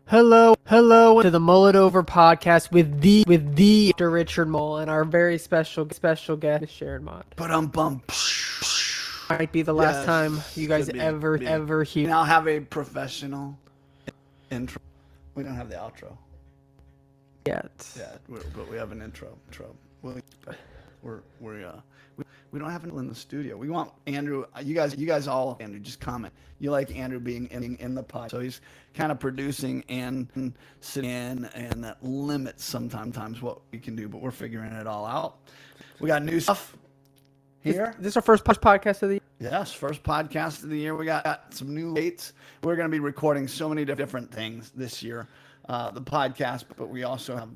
Hello to the Mull It Over podcast with the Dr. Richard Mull and our very special guest Sharon Mott. But bum. Might be the last Yes, time you guys could be, ever be. ever We hear. now have a professional intro. We don't have the outro Yet. yet, but we have an intro. We don't have anyone in the studio. We want Andrew. You guys all. Andrew, just comment. You like Andrew being in the pod, so he's kind of producing and sitting in, and that limits sometimes what we can do. But we're figuring it all out. We got new stuff here. This is our first podcast of the year. Yes, first podcast of the year. We got some new dates. We're going to be recording so many different things this year. The podcast, but we also have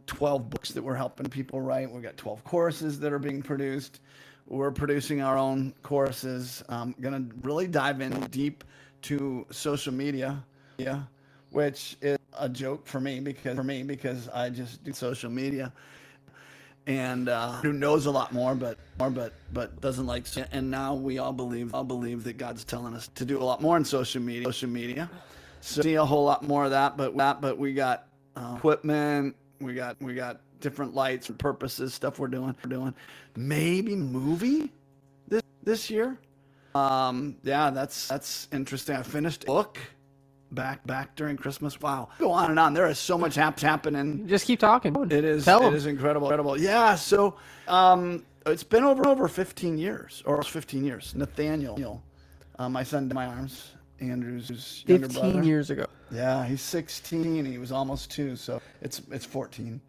12 books that we're helping people write. We've got 12 courses that are being produced. We're producing our own courses. Going to really dive in deep to social media, which is a joke for me because I just do social media. And who knows a lot more, but doesn't like. And now we all believe that God's telling us to do a lot more in social media. So see a whole lot more of that. But we got equipment. We got different lights and purposes, stuff we're doing. Maybe movie this year. Yeah, that's interesting. I finished a book back during Christmas. Wow. Go on and on. There is so much happening. Just keep talking. It is Tell 'em. is incredible. Yeah, so it's been over 15 years, or 15 years. Nathaniel, my son in my arms, Andrew's younger brother. 15 years ago. Yeah, he's 16. He was almost 2, so it's 14,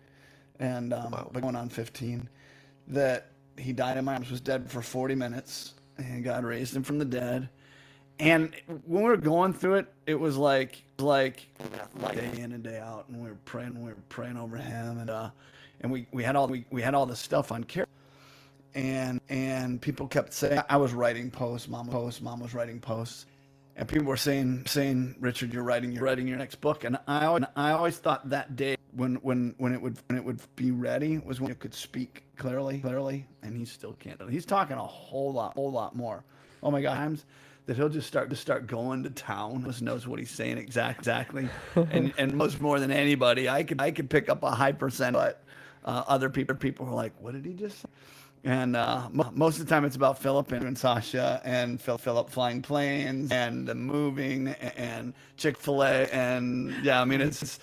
and but going on 15. That he died in my arms, was dead for 40 minutes, and God raised him from the dead. And when we were going through it, it was like day in and day out, and we were praying over him, and we had all this stuff on care, and people kept saying, I was writing posts, mom was writing posts. And people were saying, Richard, you're writing your next book. And I always thought that day when it would be ready was when you could speak clearly, and he still can't. He's talking a whole lot more. Oh my God, times that he'll just start going to town. He knows what he's saying exactly, and most more than anybody, I could pick up a high percent, but other people were like, what did he just say? And most of the time it's about Philip and Sasha and Philip flying planes and moving and Chick-fil-A, and yeah, I mean it's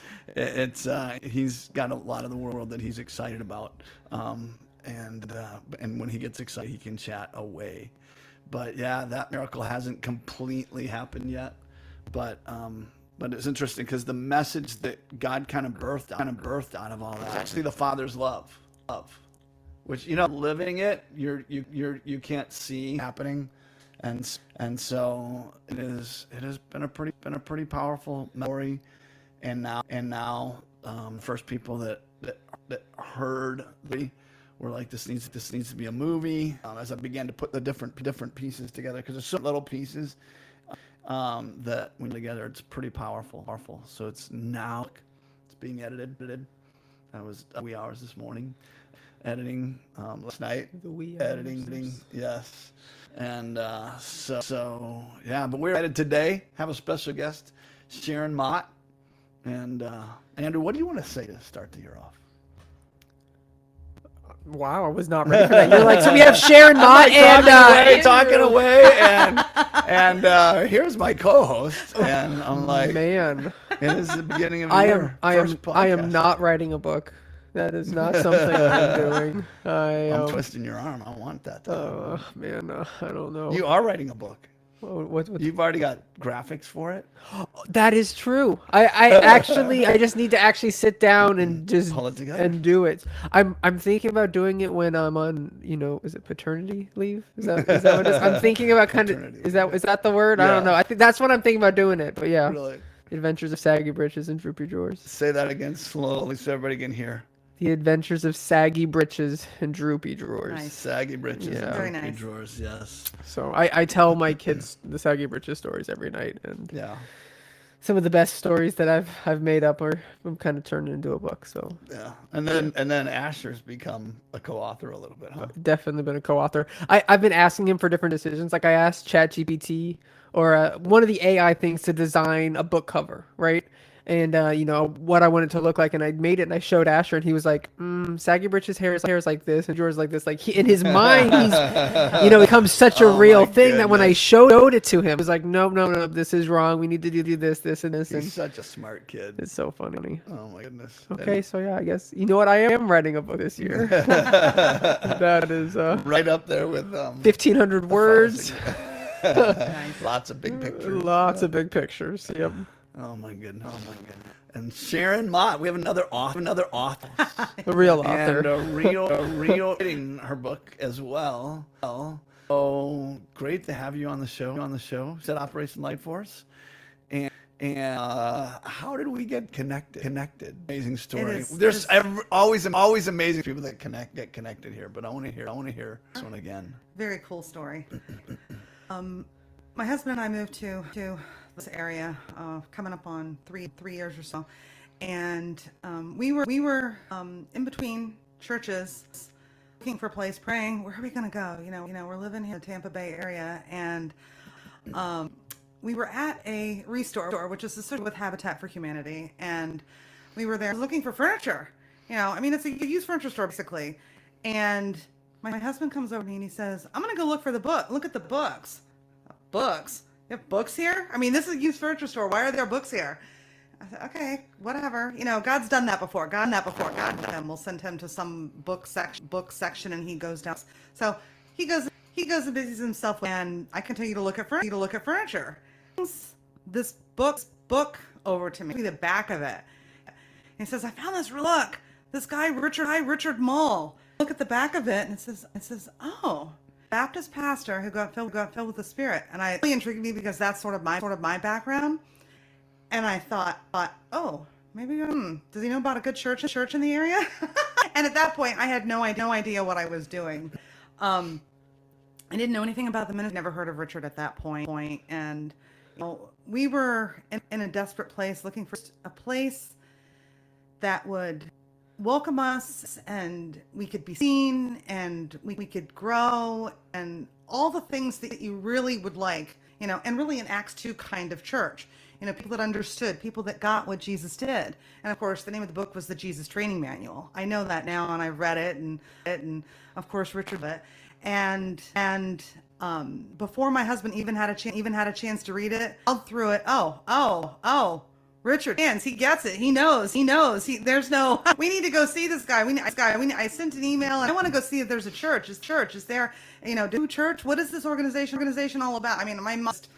he's got a lot of the world that he's excited about, and when he gets excited he can chat away. But yeah, that miracle hasn't completely happened yet, but it's interesting because the message that God kind of birthed out of all that is actually the Father's love. Which, living it, you can't see happening, and so it has been a pretty powerful story, and now first people that heard were like, this needs to be a movie. As I began to put the different pieces together, because there's some little pieces that when together it's pretty powerful. So it's being edited. That was wee hours this morning. Editing last night. The wee hours. Editing, yes. And so yeah, but we're excited today. Have a special guest, Sharon Mott. And Andrew, what do you want to say to start the year off? Wow, I was not ready for that. You're like, so we have Sharon Mott and talking away, and here's my co-host, and I'm like, man, it is the beginning of the year. I am not writing a book. That is not something I'm doing. I'm twisting your arm. I want that. Oh man, I don't know. You are writing a book. What? You've already got graphics for it. That is true. I just need to actually sit down and just pull it together and do it. I'm thinking about doing it when I'm on, is it paternity leave? Is that what it is? I'm thinking about is that the word? Yeah. I don't know. I think that's when I'm thinking about doing it. But yeah, really. Adventures of Saggy Britches and Droopy Drawers. Say that again slowly so everybody can hear. The Adventures of Saggy Britches and Droopy Drawers. Nice. Saggy Britches and Very Droopy nice. Drawers, yes. So I tell my kids the Saggy Britches stories every night, and yeah, some of the best stories that I've made up I'm kind of turned into a book. So yeah, and then Asher's become a co-author a little bit, huh? Definitely been a co-author. I've been asking him for different decisions. Like I asked ChatGPT one of the AI things to design a book cover, right? And what I wanted to look like, and I made it, and I showed Asher, and he was like, "Saggy Britch's hair is like this, and yours like this." Like in his mind, he's, it becomes such a Oh real my thing that when I goodness. showed it to him, he was like, "No, no, no, this is wrong. We need to do this, this, and this." And He's such a smart kid. it's so funny. Oh my goodness. Okay, so yeah, I guess you know what, I am writing a book this year. That is Right up there with 1,500 words. Lots of big pictures. Lots of big pictures. Yep. Oh my goodness. Oh my goodness. And Sharon Mott, we have another author. A real And author. a real writing her book as well. Oh, great to have you on the show. Is that Operation Light Force? And how did we get connected? Amazing story. There's always amazing people that get connected here, but I want to hear this one again. Very cool story. My husband and I moved to this area coming up on three years or so, and we were in between churches, looking for a place, praying, where are we going to go? We're living here in the Tampa Bay area, and we were at a restore, which is associated with Habitat for Humanity, and we were there looking for furniture. It's a used furniture store basically, and my husband comes over to me and he says, "I'm going to go look at the books." Books? You have books here? This is a used furniture store. Why are there books here? I said, okay, whatever. God's done that before. God will send him to some book section, and he goes down. So he goes and busies himself, and I continue to look at furniture. This book over to me, the back of it. And he says, "I found this. Look, this guy Richard Mull. Look at the back of it," and it says, "Oh, Baptist pastor who got filled with the Spirit." And it really intrigued me because that's sort of my background. And I thought, oh, maybe does he know about a good church in the area? And at that point, I had no idea what I was doing. I didn't know anything about the ministry. Never heard of Richard at that point. And we were in a desperate place, looking for a place that would welcome us, and we could be seen, and we could grow, and all the things that you really would like, and really an Acts 2 kind of church. People that understood, people that got what Jesus did. And of course, the name of the book was the Jesus Training Manual. I know that now, and I've read it, and of course Richard read it. And before my husband even had a chance to read it, I through it. Oh. Richard, he gets it. He knows. There's no. We need to go see this guy. I sent an email, and I want to go see if there's a church. Is there? Do church? What is this organization all about? My mind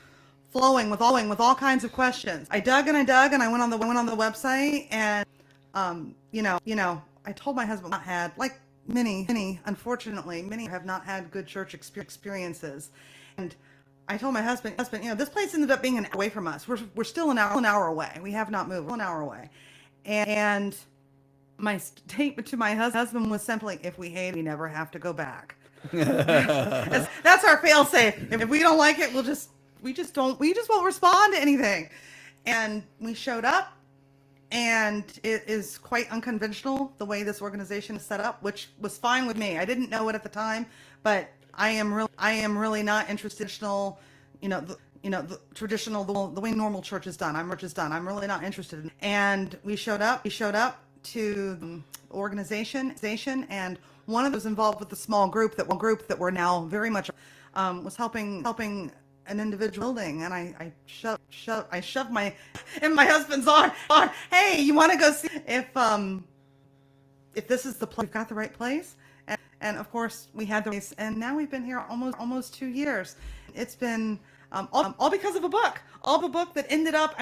flowing with all kinds of questions. I dug, and I went on the website, and I told my husband I had, like many, unfortunately, many have not had good church experiences, and I told my husband, this place ended up being an hour away from us. We're still an hour away. We have not moved. We're an hour away. And my statement to my husband was simply, if we hate it, we never have to go back. That's our fail safe. If we don't like it, we just won't respond to anything. And we showed up, and it is quite unconventional the way this organization is set up, which was fine with me. I didn't know it at the time, but I am really not interested in the traditional, the way normal church is done. I'm really not interested in. And we showed up to the organization, and one of those involved with the small group that we're now very much was helping an individual building, and I shoved my husband's arm. Hey, you want to go see if this is the place? We've got the right place. And of course, we had the race, and now we've been here almost 2 years. It's been all because of a book. All of a book that ended up.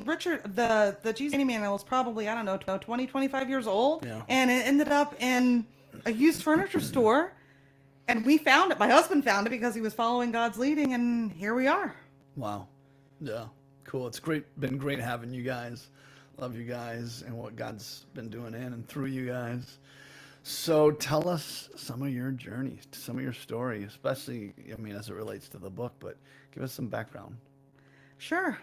Richard, the Jesus Manual was probably 20, 25 years old, yeah. And it ended up in a used furniture store, and we found it. My husband found it because he was following God's leading, and here we are. Wow, yeah, cool. It's been great having you guys. Love you guys and what God's been doing in and through you guys. So tell us some of your journey, some of your story, especially, as it relates to the book, but give us some background. Sure.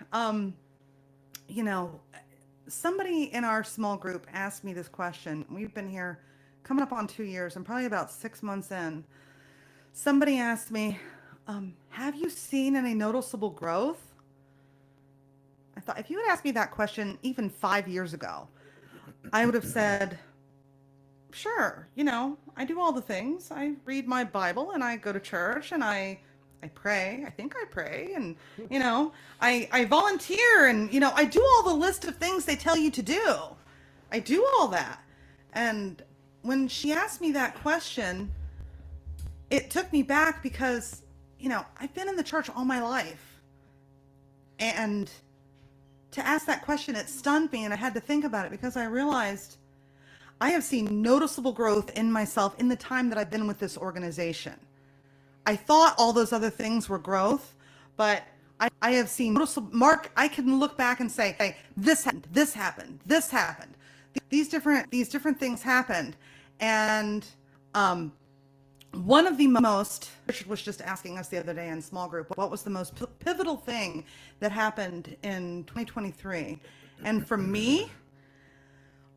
Somebody in our small group asked me this question. We've been here coming up on 2 years and probably about 6 months in. Somebody asked me, have you seen any noticeable growth I thought if you had asked me that question even 5 years ago, I would have said, sure, I do all the things. I read my Bible and I go to church and I pray. I think I pray and, I volunteer and, I do all the list of things they tell you to do. I do all that. And when she asked me that question, it took me back because, I've been in the church all my life. And to ask that question, it stunned me and I had to think about it because I realized I have seen noticeable growth in myself in the time that I've been with this organization. I thought all those other things were growth, but I have seen noticeable, Mark, I can look back and say, hey, this happened, this happened, this happened. These different things happened. And one of the most, Richard was just asking us the other day in small group, what was the most pivotal thing that happened in 2023? And for me,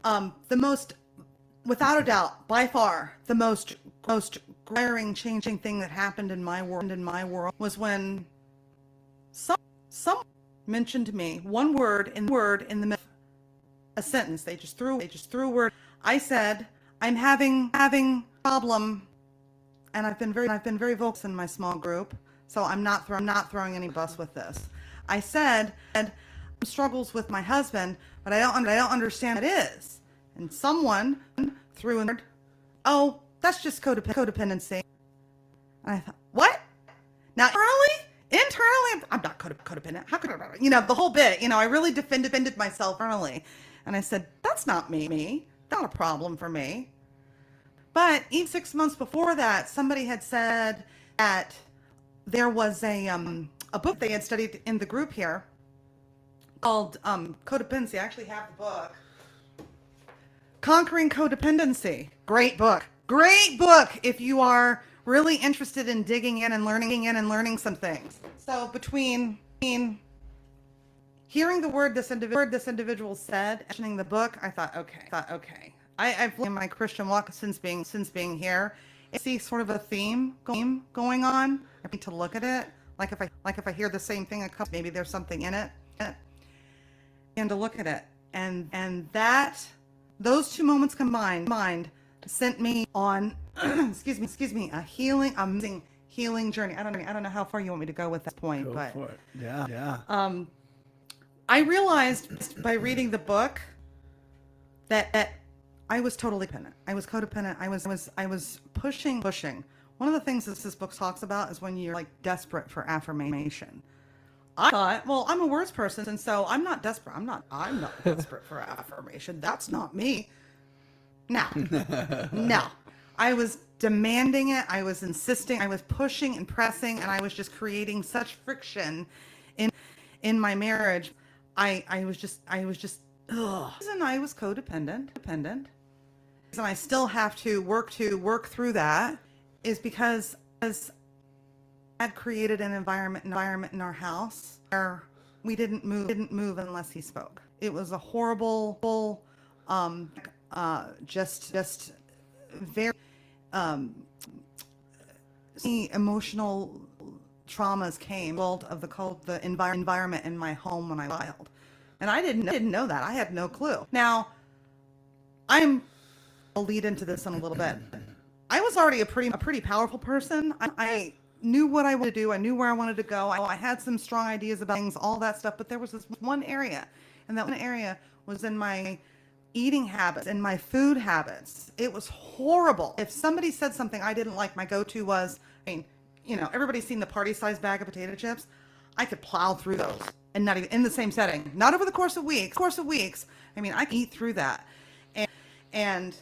the most, without a doubt, by far, the most glaring, changing thing that happened in my world was when some mentioned to me one word in the middle of a sentence. They just threw a word. I said, I'm having problem, and I've been very vocal in my small group, so I'm not throwing any bus with this. I said, struggles with my husband, but I don't understand what it is. And someone threw in the word, oh, that's just codependency. And I thought, what? Now, internally, I'm not codependent. How could I, the whole bit, I really defended myself internally. And I said, that's not me. Not a problem for me. But even 6 months before that, somebody had said that there was a book they had studied in the group here called Codependency. I actually have the book. Conquering Codependency. Great book if you are really interested in digging in and learning some things. So between hearing the word this individual said, mentioning the book, I thought, okay. I've in my Christian walk since being here. I see sort of a theme going on. I need to look at it. Like if I hear the same thing a couple, maybe there's something in it, and to look at it, and that those two moments combined sent me on excuse me, a healing healing journey. I don't know how far you want me to go with that point, Go but for it. Yeah. I realized by reading the book that I was totally dependent. I was codependent. I was pushing. One of the things that this book talks about is when you're like desperate for affirmation. I thought, well, I'm a words person, and so I'm not desperate. I'm not desperate for affirmation. That's not me. No. I was demanding it. I was insisting. I was pushing and pressing, and I was just creating such friction in my marriage. I was just ugh. And I was codependent. And I still have to work through that is because I had created an environment in our house where we didn't move unless he spoke. It was a horrible, just very emotional traumas came of the environment in my home when I was a child, and I didn't know that. I had no clue. Now, I'll lead into this in a little bit. I was already a pretty powerful person. I knew what I wanted to do. I knew where I wanted to go. I had some strong ideas about things, all that stuff. But there was this one area, and that one area was in my eating habits and my food habits. It was horrible. If somebody said something I didn't like, my go-to was, everybody's seen the party-sized bag of potato chips. I could plow through those, and not even in the same setting. Not over the course of weeks. I could eat through that, and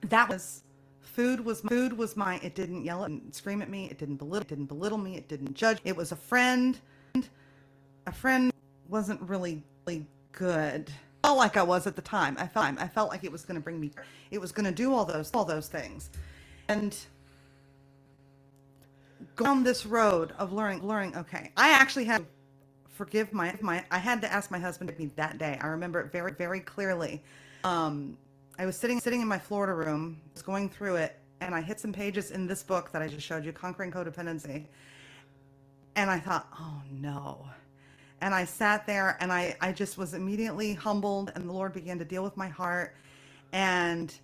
that was food was my. It didn't yell and scream at me. It didn't belittle me. It didn't judge. It was a friend. A friend wasn't really good. I felt like I was at the time. I felt like it was going to bring me. It was going to do all those things, and go down this road of learning. Okay, I actually had to forgive my. I had to ask my husband to be that day. I remember it very, very clearly. I was sitting in my Florida room, was going through it, and I hit some pages in this book that I just showed you, Conquering Codependency. And I thought, oh no. And I sat there and I just was immediately humbled, and the Lord began to deal with my heart. And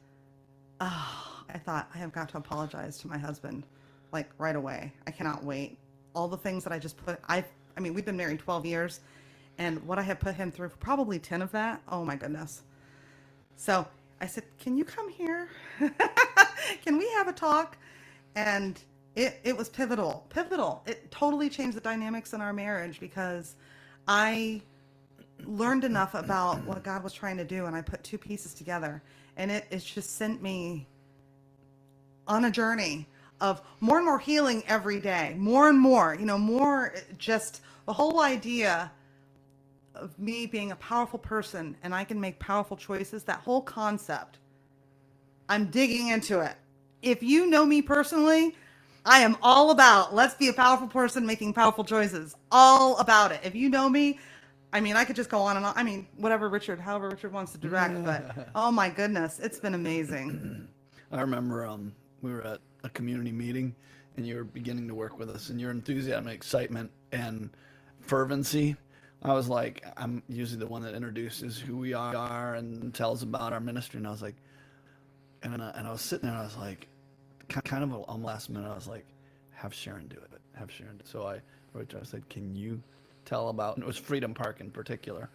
I thought, I have got to apologize to my husband, like right away. I cannot wait. All the things that I just put, I mean, we've been married 12 years, and what I have put him through, probably 10 of that. Oh my goodness. So I said, can you come here? Can we have a talk? And it was pivotal. It totally changed the dynamics in our marriage, because I learned enough about what God was trying to do, and I put two pieces together, and it's just sent me on a journey of more and more healing every day, more and more, more, just the whole idea of me being a powerful person and I can make powerful choices. That whole concept, I'm digging into it. If you know me personally, I am all about, let's be a powerful person making powerful choices. All about it. If you know me, I mean, I could just go on and on. I mean, however Richard wants to direct, but oh my goodness, it's been amazing. I remember we were at a community meeting, and you were beginning to work with us, and your enthusiasm, excitement, and fervency. I was like, I'm usually the one that introduces who we are and tells about our ministry, and I was like, and I was sitting there, and I was like, kind of on the last minute, I was like, have Sharon do it. Have Sharon do it. So I wrote to her, I said, can you tell about, and it was Freedom Park in particular.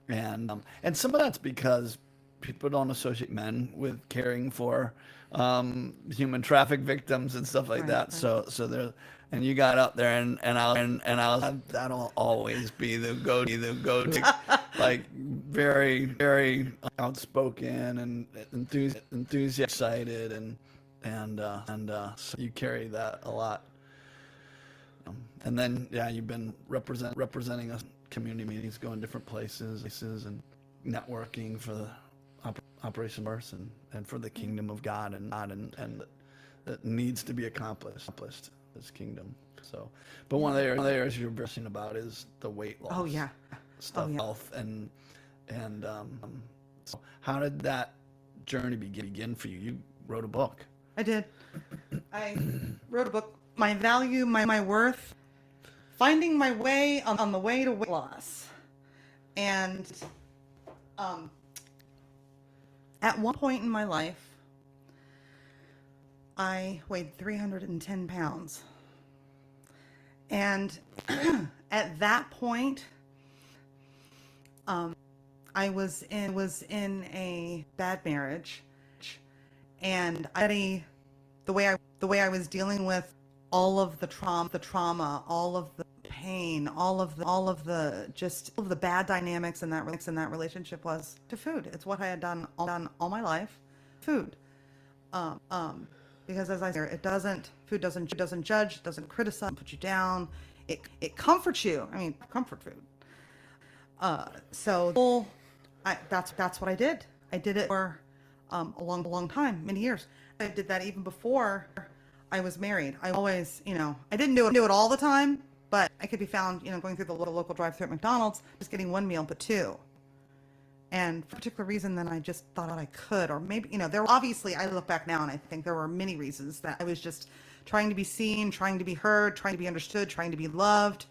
And some of that's because people don't associate men with caring for human traffic victims and stuff like that. Right. So there, and you got up there, and I was, that'll always be the go-to, like very, very outspoken and enthusiastic, excited, and so you carry that a lot. And then, yeah, you've been representing us community meetings, going different places and networking for the Operation Verse and for the kingdom of God and that needs to be accomplished, this kingdom. So, but one of the areas you're bursting about is the weight loss. Oh yeah, stuff, health, and so how did that journey begin for you? You wrote a book. I did. I wrote a book. My value, my worth, finding my way on the way to weight loss. And at one point in my life, I weighed 310 pounds. And at that point, I was in a bad marriage, and the way I was dealing with all of the trauma, all of the pain, all of the bad dynamics in that relationship was to food. It's what I had done all my life, food. Because as I said, food doesn't judge, doesn't criticize, put you down. It comforts you. I mean, comfort food. So that's what I did. I did it for a long time, many years. I did that even before I was married. I always, I didn't do it all the time, but I could be found, going through the local drive-thru at McDonald's, just getting one meal, but two. And for a particular reason, then I just thought I could, or maybe, there were, obviously, I look back now and I think there were many reasons that I was just trying to be seen, trying to be heard, trying to be understood, trying to be loved,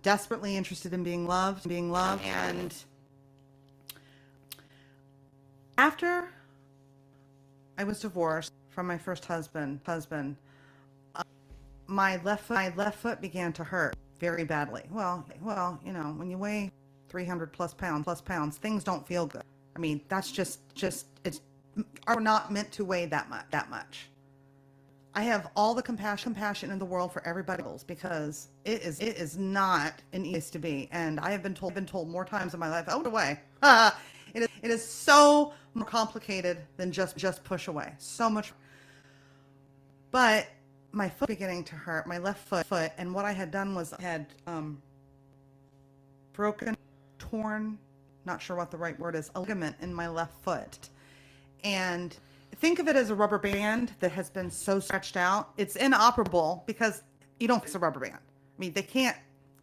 desperately interested in being loved. And after I was divorced from my first husband, my left foot began to hurt very badly. Well, when you weigh 300 plus pounds, things don't feel good. I mean, that's just are not meant to weigh that much. I have all the compassion in the world for everybody else, because it is not an easy place to be, and I have been told more times in my life, oh, away. It is so more complicated than just push away. So much. But my foot beginning to hurt, my left foot, and what I had done was I had broken, torn, not sure what the right word is, a ligament in my left foot. And think of it as a rubber band that has been so stretched out. It's inoperable because you don't fix a rubber band. I mean, they can't,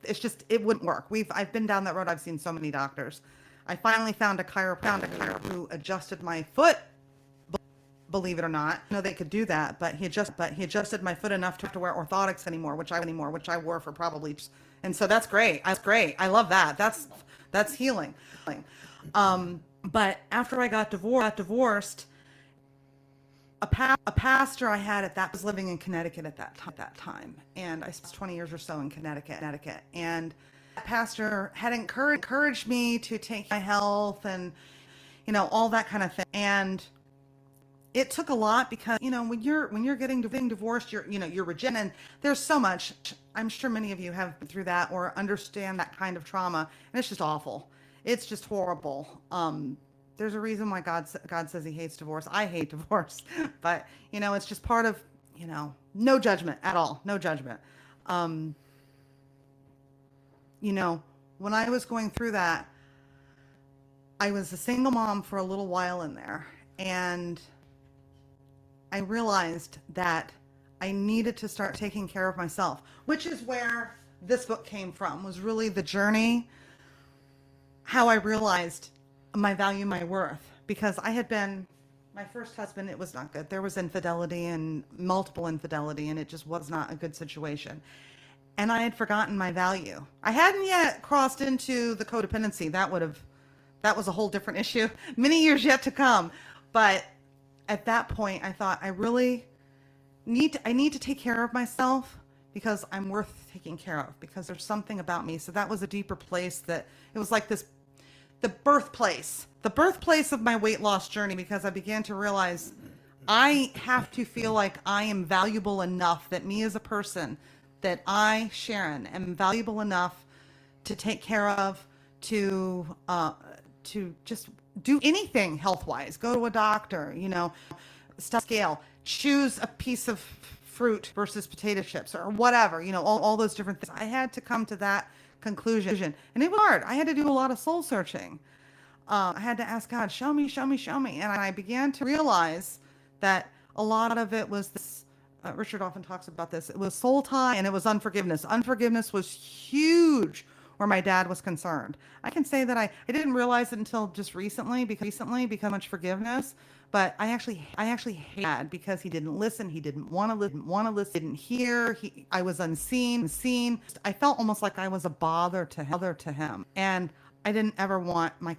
it's just, it wouldn't work. I've been down that road. I've seen so many doctors. I finally found a chiropractor who adjusted my foot believe it or not. No, they could do that, but he adjusted my foot enough to wear orthotics anymore, which I wore for probably, and so that's great. That's great. I love that. That's healing. But after I got divorced, a pastor I had was living in Connecticut at that time, and I spent 20 years or so in Connecticut, and that pastor had encouraged me to take my health and, you know, all that kind of thing. And it took a lot because, you know, when you're getting divorced, you're rejected, and there's so much. I'm sure many of you have been through that or understand that kind of trauma, and it's just awful. It's just horrible. There's a reason why God says he hates divorce. I hate divorce, but, you know, it's just part of, you know, no judgment at all. No judgment. You know, when I was going through that, I was a single mom for a little while in there, and I realized that I needed to start taking care of myself, which is where this book came from, was really the journey, how I realized my value, my worth, because I had been, my first husband, it was not good. There was infidelity and multiple infidelity, and it just was not a good situation. And I had forgotten my value. I hadn't yet crossed into the codependency. That was a whole different issue. Many years yet to come. But at that point, I thought I really need to take care of myself because I'm worth taking care of, because there's something about me. So that was a deeper place, that it was like this, the birthplace of my weight loss journey, because I began to realize I have to feel like I am valuable enough, that me as a person, that I, Sharon, am valuable enough to take care of, to just do anything health-wise, go to a doctor, you know, scale, choose a piece of fruit versus potato chips or whatever, you know, all those different things. I had to come to that conclusion, and it was hard. I had to do a lot of soul searching. I had to ask God, show me. And I began to realize that a lot of it was this, Richard often talks about this, it was soul tie and it was unforgiveness. Unforgiveness was huge where my dad was concerned. I can say that I didn't realize it until just recently, because much forgiveness, but I actually hated Dad because he didn't listen. He didn't want to listen, didn't hear. I was unseen. I felt almost like I was a bother to him. And I didn't ever want my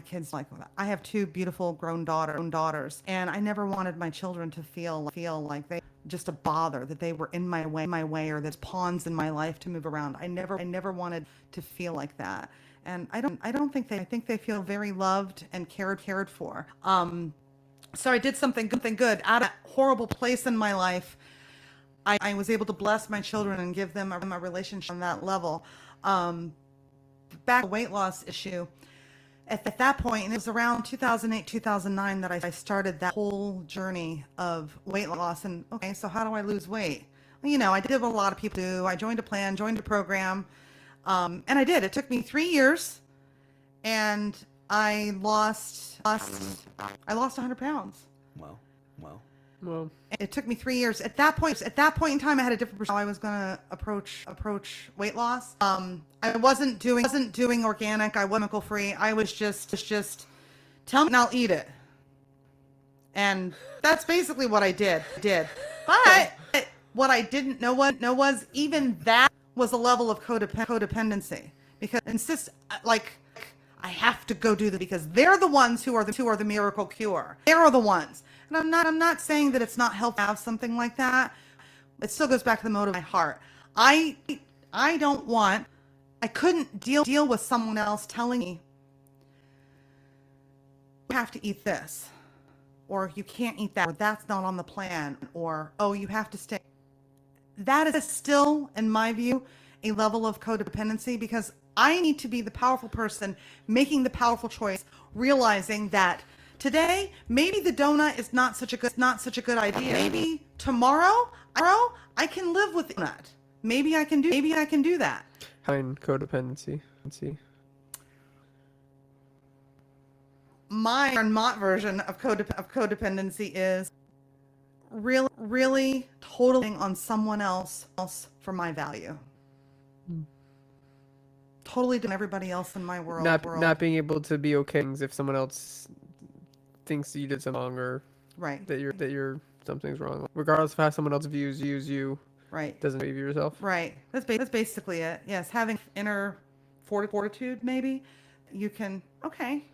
kids like that. I have two beautiful grown daughters, and I never wanted my children to feel like they just a bother, that they were in my way, or there's pawns in my life to move around. I never wanted to feel like that. And I think they feel very loved and cared for. So I did something good out of that horrible place in my life. I was able to bless my children and give them a relationship on that level. Back to the weight loss issue, at that point, and it was around 2008, 2009 that I started that whole journey of weight loss. And okay, so how do I lose weight? Well, you know, I did what a lot of people do. I joined a program, and I did. It took me 3 years, and I lost 100 pounds. Wow. Well, It took me 3 years. At that point in time, I had a different perspective how I was going to approach weight loss. I wasn't doing organic. I wasn't chemical free. I was just tell me and I'll eat it. And that's basically what I did. But what I didn't know was even that was a level of codependency, because I have to go do this because they're the ones who are the miracle cure. They're the ones. And I'm not saying that it's not helpful to have something like that. It still goes back to the motive of my heart. I couldn't deal with someone else telling me, you have to eat this, or you can't eat that, or that's not on the plan, or, oh, you have to stay. That is still, in my view, a level of codependency, because I need to be the powerful person making the powerful choice, realizing that today maybe the donut is not such a good idea. Maybe tomorrow I can live with that. Maybe I can do that. Kind codependency. Let's see. My Mott version of codependency is really totally on someone else for my value. Totally doing everybody else in my world. Not being able to be okay if someone else thinks you did something wrong, or Right. that you're something's wrong. Regardless of how someone else views you, Right. doesn't view yourself. Right. That's basically it. Yes, having inner fortitude, maybe you can. Okay,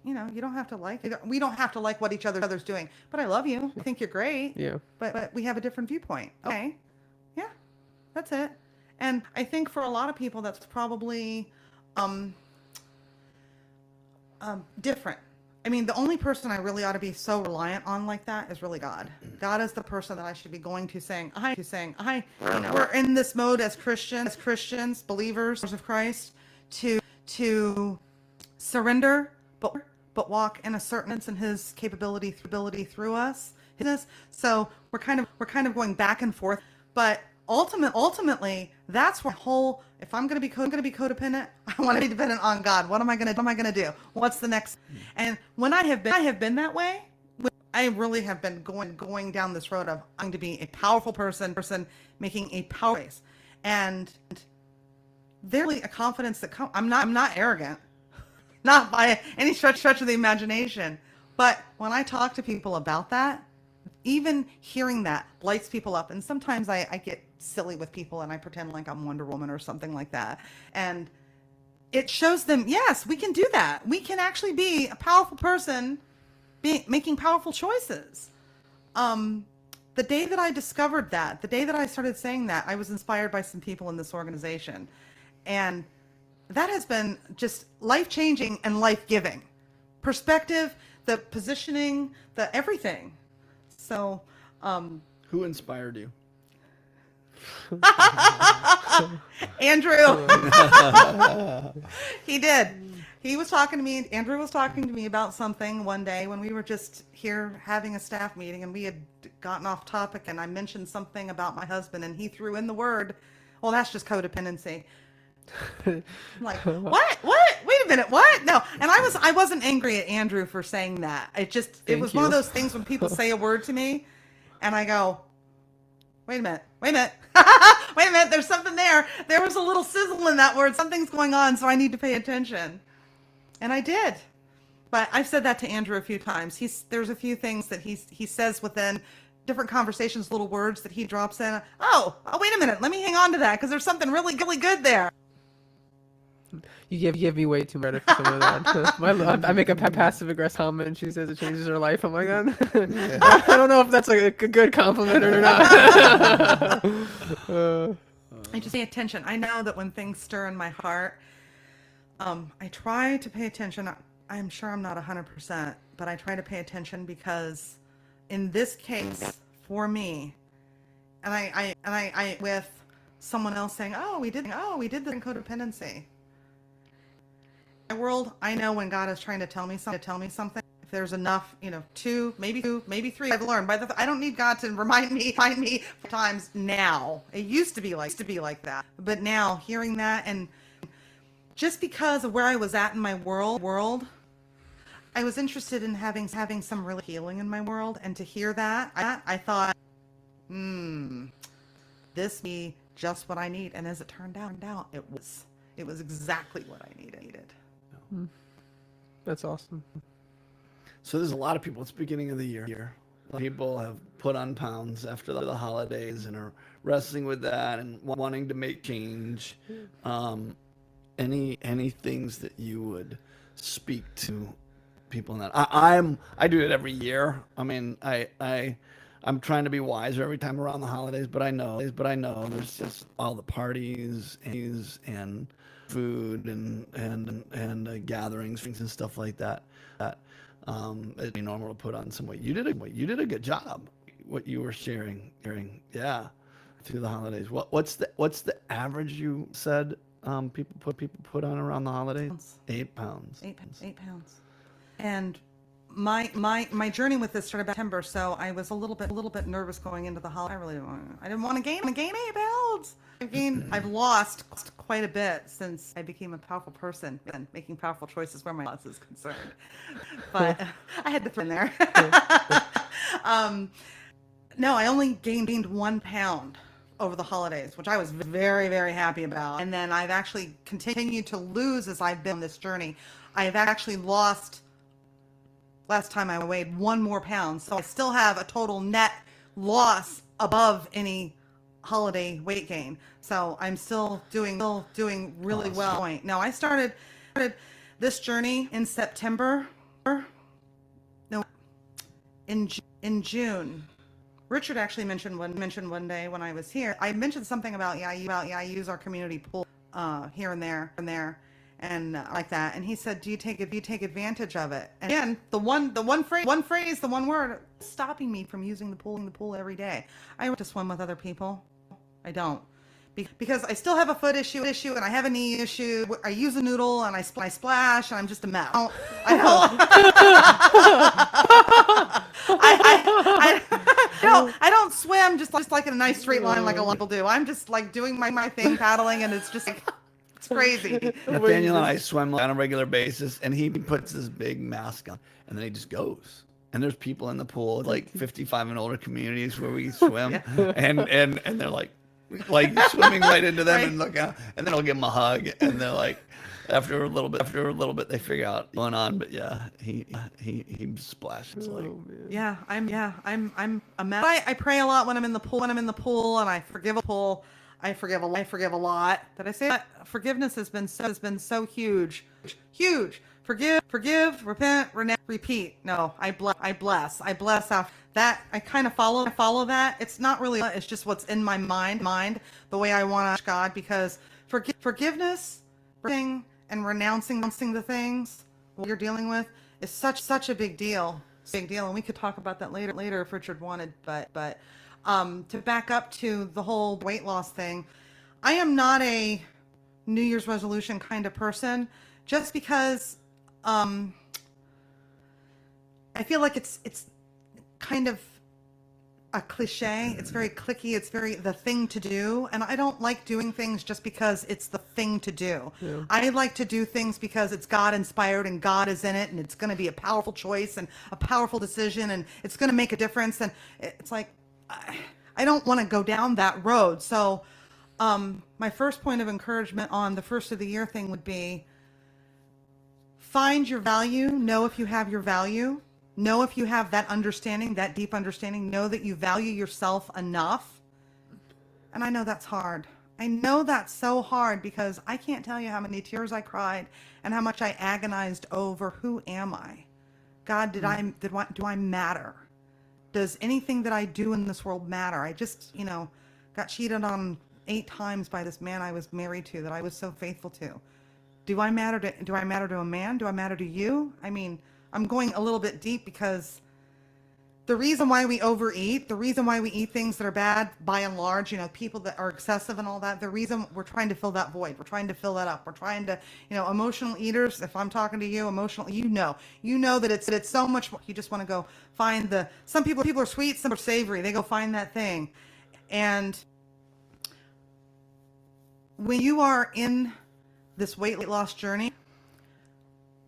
you don't have to like. We don't have to like what each other's doing. But I love you. I think you're great. Yeah. But we have a different viewpoint. Okay. Yeah, that's it. And I think for a lot of people, that's probably different. I mean, the only person I really ought to be so reliant on like that is really God. God is the person that I should be going to saying, I, we're in this mode as Christians, believers of Christ, to surrender, but walk in a certain sense in His capability through us. So we're kind of going back and forth, but ultimately, that's where whole. If I'm going to be codependent, I want to be dependent on God. What am I going to do? What's the next? And when I have been that way, I really have been going down this road of I'm going to be a powerful person making a power choice, and there's really a confidence that comes. I'm not arrogant, not by any stretch of the imagination. But when I talk to people about that, even hearing that lights people up. And sometimes I get silly with people and I pretend like I'm Wonder Woman or something like that. And it shows them, yes, we can do that. We can actually be a powerful person making powerful choices. The day that I discovered that, the day that I started saying that, I was inspired by some people in this organization. And that has been just life-changing and life-giving. Perspective, the positioning, the everything. So, who inspired you? Andrew. He did. He was talking to me. Andrew was talking to me about something one day when we were just here having a staff meeting, and we had gotten off topic, and I mentioned something about my husband, and he threw in the word, well, that's just codependency. I'm like, what? Wait a minute, what? No. And I wasn't angry at Andrew for saying that. It was one of those things when people say a word to me and I go, wait a minute. Wait a minute, there's something there. There was a little sizzle in that word. Something's going on, so I need to pay attention. And I did. But I've said that to Andrew a few times. There's a few things that he says within different conversations, little words that he drops in. Oh, wait a minute. Let me hang on to that because there's something really, really good there. You give me way too much credit for some of that. I make a passive aggressive comment and she says it changes her life. I'm like, I don't know if that's like a good compliment or not. I just pay attention. I know that when things stir in my heart, I try to pay attention. I'm sure I'm not 100%, but I try to pay attention because in this case, for me, and I with someone else saying, we did this in codependency. In my world, I know when God is trying to tell me something. If there's enough, 2, maybe 3, I've learned. I don't need God to remind me 4 times now. It used to be like that, but now hearing that, and just because of where I was at in my world, I was interested in having some real healing in my world, and to hear that, I thought, this be just what I need. And as it turned out, it was exactly what I needed. That's awesome. So there's a lot of people. It's the beginning of the year. A lot of people have put on pounds after the holidays and are wrestling with that and wanting to make change. Any things that you would speak to people in that? I do it every year. I mean, I'm trying to be wiser every time around the holidays, but I know there's just all the parties and food and gatherings, things and stuff like that. It'd be normal to put on some weight. You did a good job. What you were sharing, yeah, through the holidays. What's the average you said people put on around the holidays? 8 pounds. 8 pounds. And my journey with this started about September, so I was a little bit nervous going into the holiday. I didn't want to gain 8 pounds. I've lost quite a bit since I became a powerful person and making powerful choices where my loss is concerned. But I had to throw in there. No, I only gained 1 pound over the holidays, which I was very, very happy about. And then I've actually continued to lose as I've been on this journey. I've actually lost last time I weighed 1 more pound. So I still have a total net loss above any holiday weight gain. So I'm still doing really well. Now I started this journey in September. No, in June. Richard actually mentioned one day when I was here. I mentioned something about I use our community pool here and there and like that. And he said, do you take advantage of it? And again, the one phrase, the one word stopping me from using the pool every day. I want to swim with other people. I don't. Because I still have a foot issue and I have a knee issue. I use a noodle and I splash and I'm just a mess. I don't swim just like in a nice straight line like a lot of people do. I'm just like doing my thing, paddling, and it's just like, it's crazy. Nathaniel and I swim on a regular basis, and he puts this big mask on, and then he just goes. And there's people in the pool, like 55 and older communities where we swim, and they're like swimming right into them and look out, and then I'll give them a hug, and they're like, after a little bit, they figure out what's going on. But yeah, he splashes like. I'm a mess. I pray a lot when I'm in the pool. And I forgive a pool. I forgive a lot. Did I say that? Forgiveness has been so huge. Forgive, repent, repeat. No, I bless. After that, I kind of follow that. It's not really. It's just what's in my mind, the way I want to God, because forgiveness, and renouncing the things what you're dealing with is such a big deal. And we could talk about that later if Richard wanted. But to back up to the whole weight loss thing, I am not a New Year's resolution kind of person. Just because I feel like it's kind of a cliche. It's very cliquey. It's very the thing to do. And I don't like doing things just because it's the thing to do. Yeah. I like to do things because it's God inspired and God is in it, and it's going to be a powerful choice and a powerful decision, and it's going to make a difference. And it's like, I don't want to go down that road. So my first point of encouragement on the first of the year thing would be, find your value. Know if you have your value. Know if you have that understanding, that deep understanding. Know that you value yourself enough. And I know that's hard. I know that's so hard, because I can't tell you how many tears I cried and how much I agonized over, who am I? God, do I matter? Does anything that I do in this world matter? I just, got cheated on 8 times by this man I was married to that I was so faithful to. Do I matter to a man? Do I matter to you? I mean, I'm going a little bit deep, because the reason why we overeat, the reason why we eat things that are bad, by and large, people that are excessive and all that, the reason we're trying to fill that void, we're trying to fill that up, we're trying to, emotional eaters, if I'm talking to you, emotional, you know that it's so much more. You just want to go find some people are sweet, some are savory. They go find that thing. And when you are in this weight loss journey,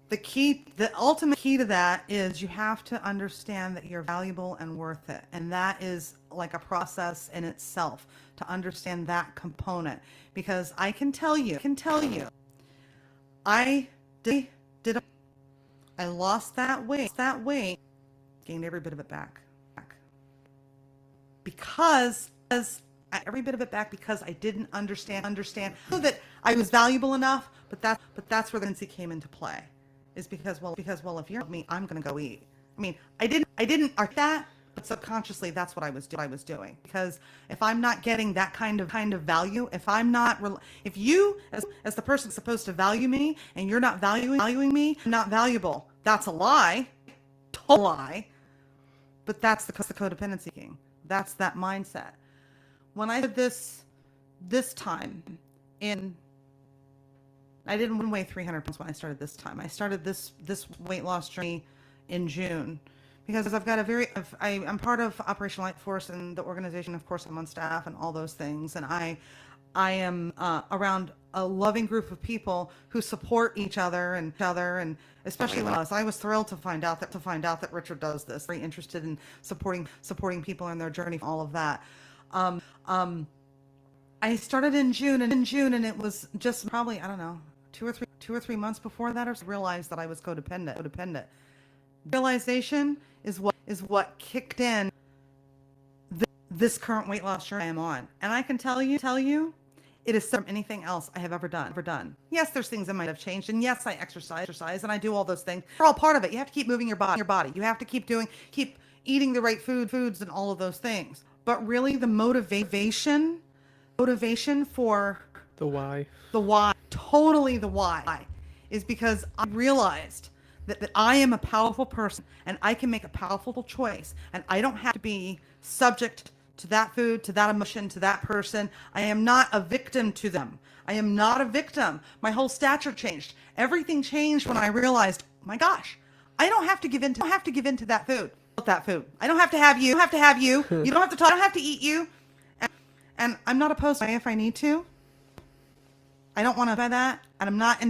the ultimate key to that is you have to understand that you're valuable and worth it. And that is like a process in itself, to understand that component. Because I can tell you, I lost that weight, gained every bit of it back. Because every bit of it back, because I didn't understand that I was valuable enough, but that's where the tendency came into play. Is because if you're with me, I'm going to go eat. I mean, I didn't art that, but subconsciously that's what I was doing. Because if I'm not getting that kind of value, if you as the person supposed to value me and you're not valuing me, I'm not valuable. That's a lie, total lie. But that's the codependency king. That's that mindset. When I did this time I didn't weigh 300 pounds when I started this time. I started this weight loss journey in June, because I've got I'm part of Operation Light Force and the organization. Of course, I'm on staff and all those things. And I am around a loving group of people who support each other, and especially when I was thrilled to find out that Richard does this. Very interested in supporting people in their journey, all of that. I started in June, and it was just probably, I don't know, two or three months before that, I realized that I was codependent. realization is what kicked in this current weight loss journey I am on. And I can tell you, it is from anything else I have ever done. Yes, there's things that might have changed, and yes, I exercise, and I do all those things. They're all part of it. You have to keep moving your body. You have to keep eating the right foods, and all of those things. But really, the motivation for The why. totally the why, is because I realized that I am a powerful person and I can make a powerful choice, and I don't have to be subject to that food, to that emotion, to that person. I am not a victim to them. I am not a victim. My whole stature changed. Everything changed when I realized, my gosh, I don't have to give in to that food. I don't have to have you. You don't have to have you. You don't have to talk. I don't have to eat you. And I'm not opposed to it if I need to. I don't want to buy that, and I'm not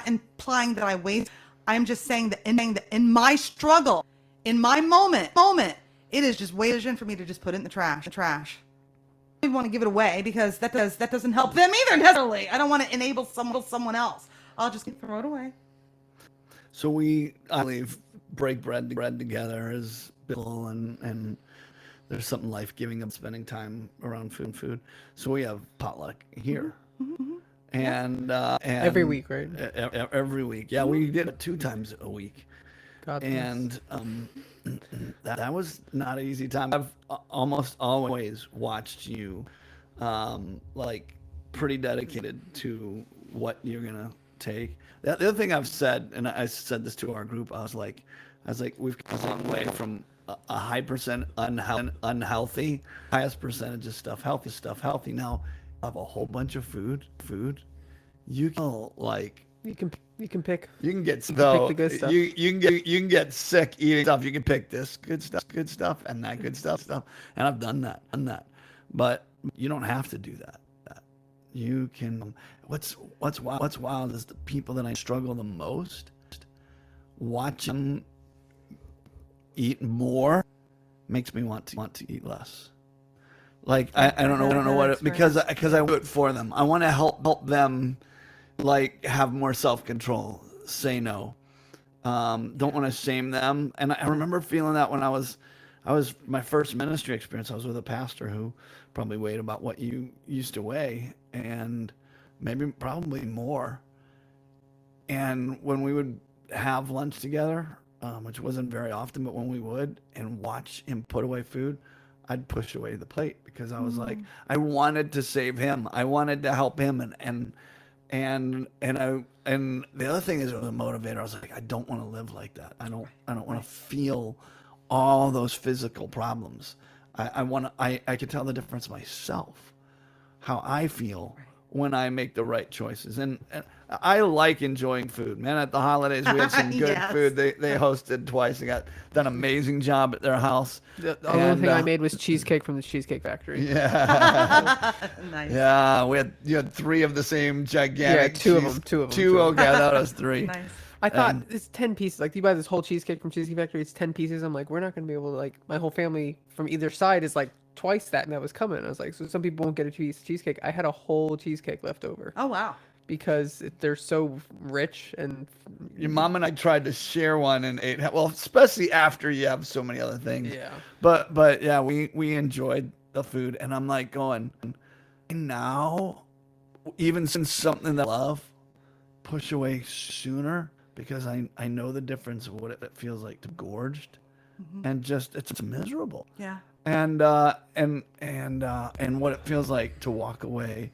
implying that I waste. I'm just saying that in my struggle, in my moment, it is just way for me to just put it in the trash. I want to give it away because that doesn't help them either necessarily. I don't want to enable someone else. I'll just throw it away. So I believe, break bread together is biblical, and there's something life-giving of spending time around food. So we have potluck here. Mm-hmm. And Every week, right? Every week. Yeah, we did it 2 times a week. God and that was not an easy time. I've almost always watched you like pretty dedicated to what you're gonna take. The other thing I've said, and I said this to our group, I was like we've come a long way from a high percent unhealthy, highest percentage of stuff healthy. Now I have a whole bunch of food. You can You can pick. You can get pick the good stuff. You can get sick eating stuff. You can pick this good stuff, and that good stuff. And I've done that. But you don't have to do that. You can. What's wild is the people that I struggle the most. Watch them eat more makes me want to eat less. Like I don't know what it, because I do it for them. I want to help them. Like have more self-control, say no. Don't want to shame them. And I remember feeling that when I was my first ministry experience. I was with a pastor who probably weighed about what you used to weigh, and probably more. And when we would have lunch together, which wasn't very often, but when we would, and watch him put away food, I'd push away the plate because I was like, I wanted to save him. I wanted to help him, and the other thing is, it was a motivator. I was like, I don't want to live like that. I don't want to feel all those physical problems. I can tell the difference myself, how I feel when I make the right choices. And I like enjoying food, man. At the holidays, we had some good food. They hosted twice. They done an amazing job at their house. The only thing I made was cheesecake from the Cheesecake Factory. Yeah. Nice. Yeah, you had 3 of the same gigantic. Yeah, two of them. Okay, that was 3. Nice. I thought it's 10 pieces. Like, you buy this whole cheesecake from Cheesecake Factory, it's 10 pieces. I'm like, we're not going to be able to, like, my whole family from either side is like twice that, and that was coming. I was like, so some people won't get a piece of cheesecake. I had a whole cheesecake left over. Oh, wow. Because they're so rich, and your mom and I tried to share one and ate. Well, especially after you have so many other things. Yeah. But yeah, we enjoyed the food, and I'm like going, now, even since something that I love, push away sooner, because I know the difference of what it feels like to be gorged, and just it's miserable. Yeah. And what it feels like to walk away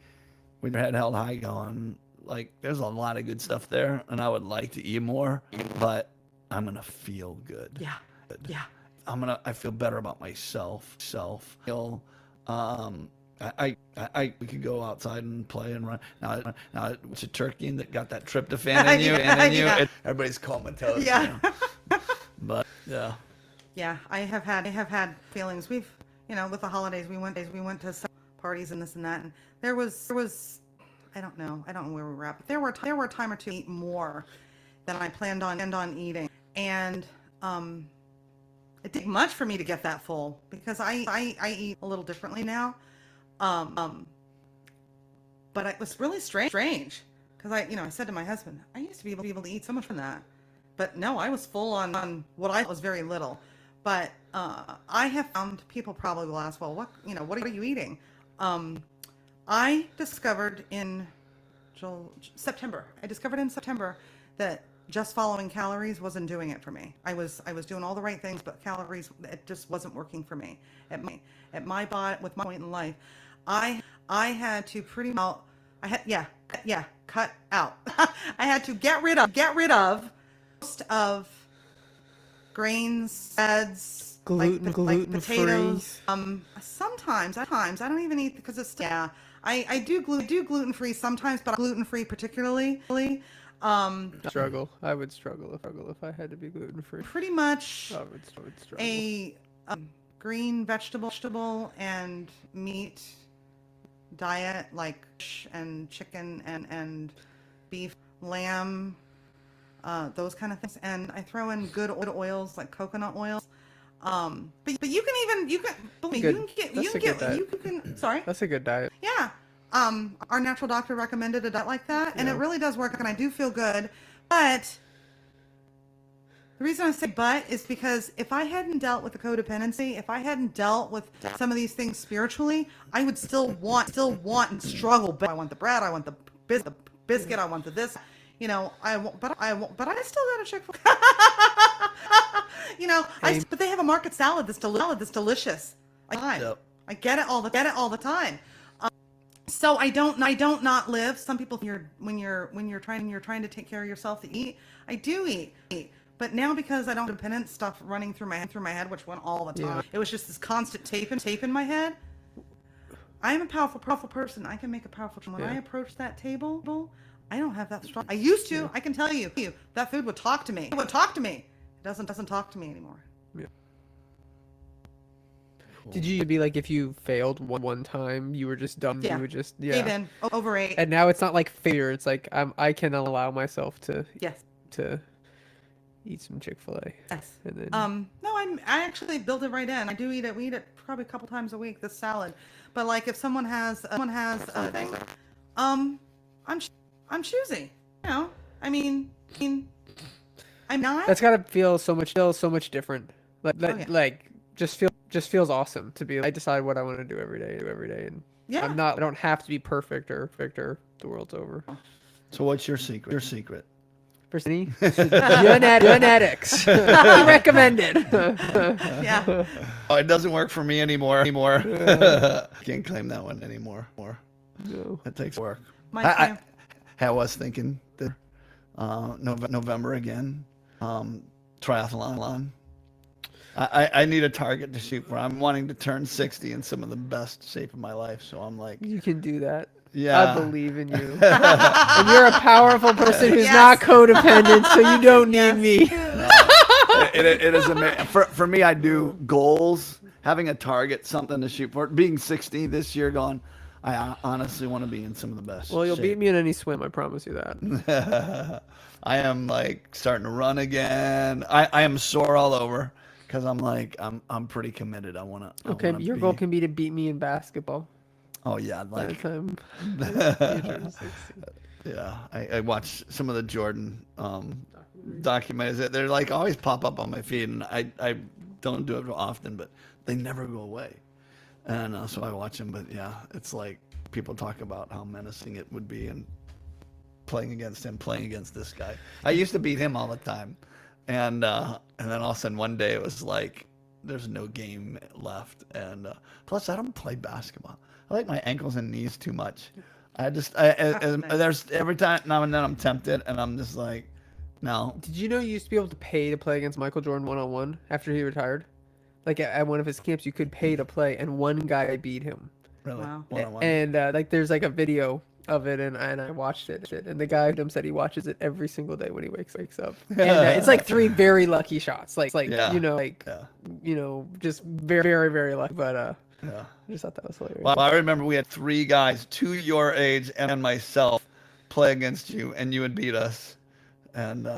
with your head held high, going like, there's a lot of good stuff there, and I would like to eat more, but I'm gonna feel good. Yeah. Yeah. I feel better about myself. Feel, we could go outside and play and run. Now it's a turkey that got that tryptophan in you, everybody's comatose. Yeah. But yeah. Yeah, I have had feelings. We've, with the holidays, we went to some parties and this and that, and there was I don't know where we were at, but there were a time or two eat more than I planned on eating, and it didn't much for me to get that full, because I eat a little differently now, but it was really strange because I said to my husband, I used to be able to eat so much from that, but no, I was full on what I was very little. But I have found people probably will ask, well, what are you eating? I discovered in September. I discovered in September that just following calories wasn't doing it for me. I was doing all the right things, but calories, it just wasn't working for me. At my body, with my point in life, I had to pretty much, cut out. I had to get rid of most of grains, breads, like potatoes. Sometimes I don't even eat because it's I do gluten-free sometimes, but gluten-free particularly. Struggle. I would struggle if I had to be gluten-free. Pretty much I would struggle. a green vegetable and meat diet, like fish and chicken and beef, lamb, those kind of things. And I throw in good oils like coconut oils. But you can sorry. That's a good diet. Yeah. Our natural doctor recommended a diet like that, and it really does work, and I do feel good. But the reason I say but is because if I hadn't dealt with the codependency, if I hadn't dealt with some of these things spiritually, I would still want and struggle. But I want the bread, I want the biscuit, I want the this. You know, but I still got a Chick-fil-A. You know, but they have a market salad that's delicious. I get it all the time. So I don't not live. Some people, when you're trying to take care of yourself to eat, I do eat. But now because I don't have dependent stuff running through my head, which went all the time, it was just this constant tape in my head. I am a powerful person. I can make a powerful choice. When I approach that table, I don't have that strong. I used to. I can tell you that food would talk to me. It would talk to me. It doesn't talk to me anymore. Yeah. Cool. Did you be like, if you failed one time, you were just done? Yeah. You would just Gave in, overate. And now it's not like failure. It's like I can allow myself to eat some Chick-fil-A. Yes. And then, no, I actually build it right in. I do eat it. We eat it probably a couple times a week. This salad, but like if someone has a thing, I'm choosy. You know, I mean, I'm not. That's gotta feel so much different. Like just feels awesome to be. I decide what I want to do every day, and I don't have to be perfect or the world's over. So what's your secret? Genetics. Recommended. Yeah. Oh, it doesn't work for me anymore. Can't claim that one anymore. No. It takes work. I was thinking that November again, triathlon. I need a target to shoot for. I'm wanting to turn 60 in some of the best shape of my life. So I'm like, you can do that. Yeah. I believe in you. And you're a powerful person who's not codependent, so you don't need me. It is amazing. For me, I do goals, having a target, something to shoot for. Being 60 this year gone, I honestly want to be in some of the best. Well, you'll shape. beat me in any swim, I promise you that. I am like starting to run again. I am sore all over because I'm like, I'm pretty committed. I want to. Okay, your goal can be to beat me in basketball. Oh yeah, like yeah. I watch some of the Jordan documentaries. They're like always pop up on my feed, and I don't do it often, but they never go away. And so I watch them. But yeah, it's like people talk about how menacing it would be, and playing against this guy. I used to beat him all the time, and then all of a sudden one day it was like there's no game left, and plus I don't play basketball. I like my ankles and knees too much. There's every time now and then I'm tempted, and I'm just like, no. Did you know you used to be able to pay to play against Michael Jordan one-on-one after he retired? Like at one of his camps, you could pay to play, and one guy beat him. Really? Wow. One-on-one. And like there's like a video of it, and I watched it, and the guy said he watches it every single day when he wakes up. And it's like 3 very lucky shots, like Yeah. you know, like you know, just very very very lucky. But Yeah. I just thought that was hilarious. Well, I remember we had 3 guys, 2 your age and myself, play against you, and you would beat us. And